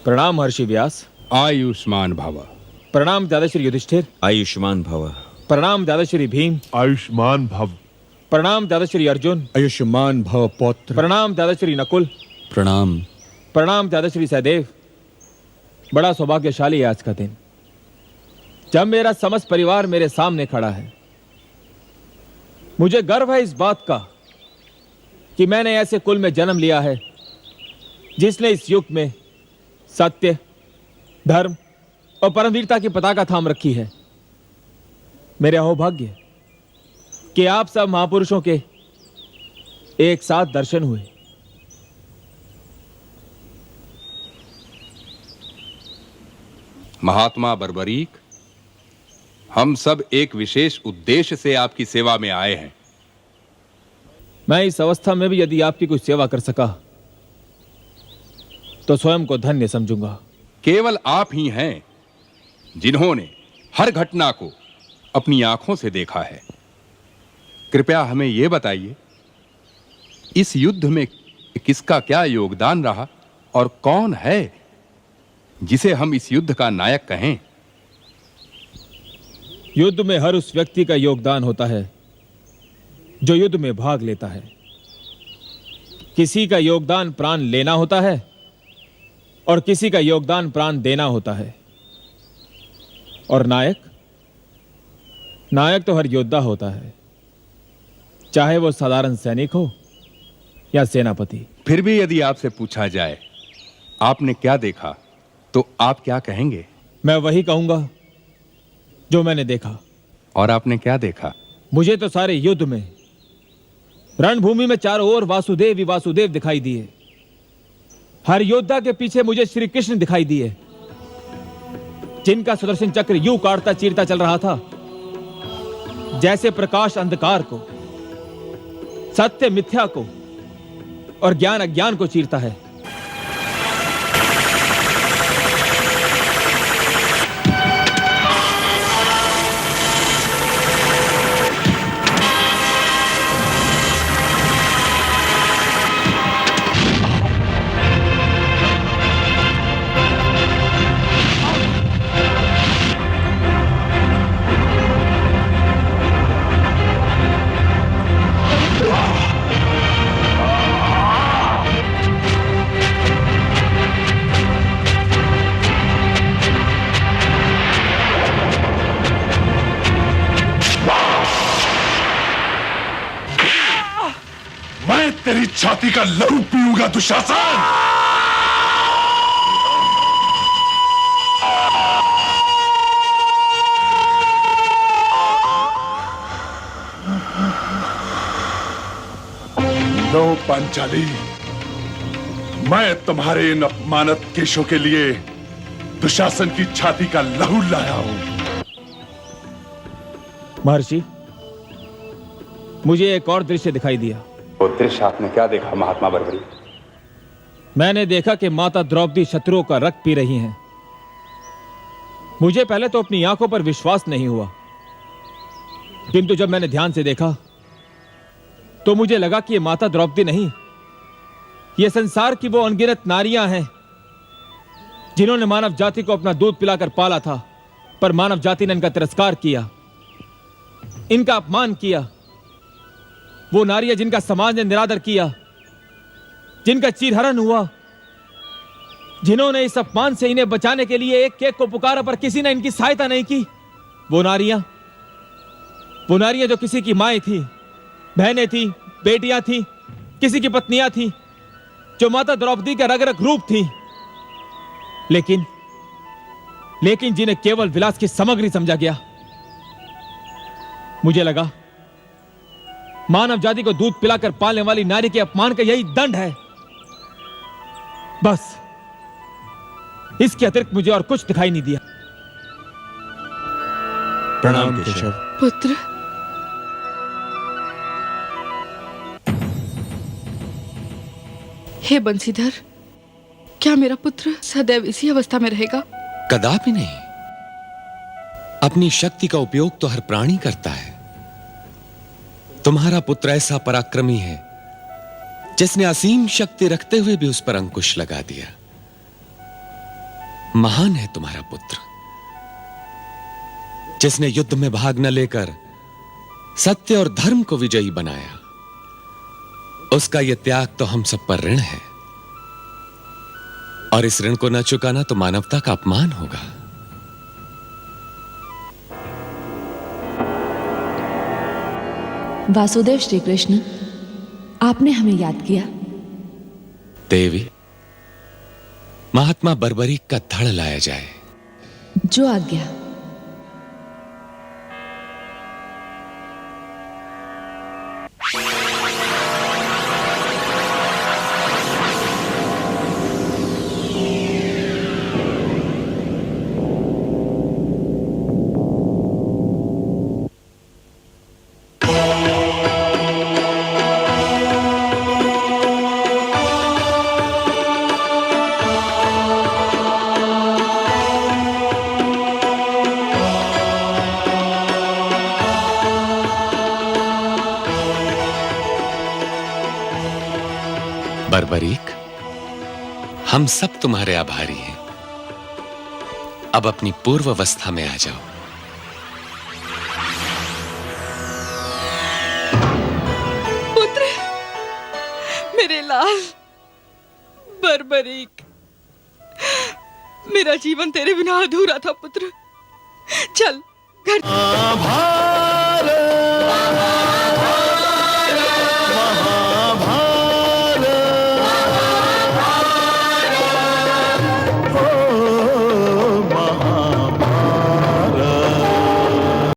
प्रणाम महर्षि व्यास। आयुष्मान भव। प्रणाम दादाश्री युधिष्ठिर। आयुष्मान भव। प्रणाम दादाश्री भीम। आयुष्मान भव। प्रणाम दादाश्री अर्जुन। आयुष्मान भव पौत्र। प्रणाम दादाश्री नकुल। प्रणाम। प्रणाम दादाश्री सहदेव। बड़ा सौभाग्यशाली है आज का दिन, जब मेरा समस्त परिवार मेरे सामने खड़ा है। मुझे गर्व है इस बात का कि मैंने ऐसे कुल में जन्म लिया है जिसने इस युग में सत्य, धर्म और परमवीरता की पताका थाम रखी है। मेरे अहोभाग्य कि आप सब महापुरुषों के एक साथ दर्शन हुए। महात्मा बर्बरीक, हम सब एक विशेष उद्देश्य से आपकी सेवा में आए हैं। मैं इस अवस्था में भी यदि आपकी कुछ सेवा कर सका तो स्वयं को धन्य समझूंगा। केवल आप ही हैं जिन्होंने हर घटना को अपनी आंखों से देखा है। कृपया हमें यह बताइए, इस युद्ध में किसका क्या योगदान रहा और कौन है जिसे हम इस युद्ध का नायक कहें? युद्ध में हर उस व्यक्ति का योगदान होता है जो युद्ध में भाग लेता है। किसी का योगदान प्राण लेना होता है और किसी का योगदान प्राण देना होता है। और नायक तो हर योद्धा होता है, चाहे वो साधारण सैनिक हो या सेनापति। फिर भी यदि आपसे पूछा जाए आपने क्या देखा तो आप क्या कहेंगे? मैं वही कहूंगा जो मैंने देखा। और आपने क्या देखा? मुझे तो सारे युद्ध में रणभूमि में चारों ओर वासुदेव ही वासुदेव दिखाई दिए। हर योद्धा के पीछे मुझे श्री कृष्ण दिखाई दिए, जिनका सुदर्शन चक्र यूं काटता चीरता चल रहा था जैसे प्रकाश अंधकार को, सत्य मिथ्या को और ज्ञान अज्ञान को चीरता है। तेरी छाती का लहू पीऊंगा दुशासन। लो पांचाली, मैं तुम्हारे इन अपमानित केशों के लिए दुशासन की छाती का लहू लाया हूं। महर्षि, मुझे एक और दृश्य दिखाई दिया। वो दृश्य आपने क्या देखा महात्मा बर्बरी? मैंने देखा कि माता द्रौपदी शत्रुओं का रक्त पी रही हैं। मुझे पहले तो अपनी आंखों पर विश्वास नहीं हुआ, किंतु जब मैंने ध्यान से देखा तो मुझे लगा कि ये माता द्रौपदी नहीं, ये संसार की वो अनगिनत नारियां हैं जिन्होंने मानव जाति को अपना दूध पिलाकर पाला था, पर मानव जाति ने इनका तिरस्कार किया, इनका अपमान किया। वो नारियां जिनका समाज ने निरादर किया, जिनका चीरहरण हुआ, जिन्होंने इस अपमान से इन्हें बचाने के लिए एक एक को पुकारा पर किसी ने इनकी सहायता नहीं की। वो नारियां जो किसी की माएं थी, बहनें थी, बेटियां थी, किसी की पत्नियां थी, जो माता द्रौपदी का रग रग रूप थी, लेकिन जिन्हें केवल विलास की सामग्री समझा गया। मुझे लगा मानव जाति को दूध पिलाकर पालने वाली नारी के अपमान का यही दंड है। बस इसके अतिरिक्त मुझे और कुछ दिखाई नहीं दिया। प्रणाम केशव। पुत्र, हे बंसीधर, क्या मेरा पुत्र सदैव इसी अवस्था में रहेगा? कदापि नहीं। अपनी शक्ति का उपयोग तो हर प्राणी करता है। तुम्हारा पुत्र ऐसा पराक्रमी है जिसने असीम शक्ति रखते हुए भी उस पर अंकुश लगा दिया। महान है तुम्हारा पुत्र, जिसने युद्ध में भाग न लेकर सत्य और धर्म को विजयी बनाया। उसका यह त्याग तो हम सब पर ऋण है, और इस ऋण को न चुकाना तो मानवता का अपमान होगा। वासुदेव श्री कृष्ण, आपने हमें याद किया। देवी, महात्मा बर्बरीक का धड़ लाया जाए। जो आज्ञा। बर्बरीक, हम सब तुम्हारे आभारी हैं। अब अपनी पूर्व अवस्था में आ जाओ। पुत्र, मेरे लाल बर्बरीक, मेरा जीवन तेरे बिना अधूरा था पुत्र। चल घर।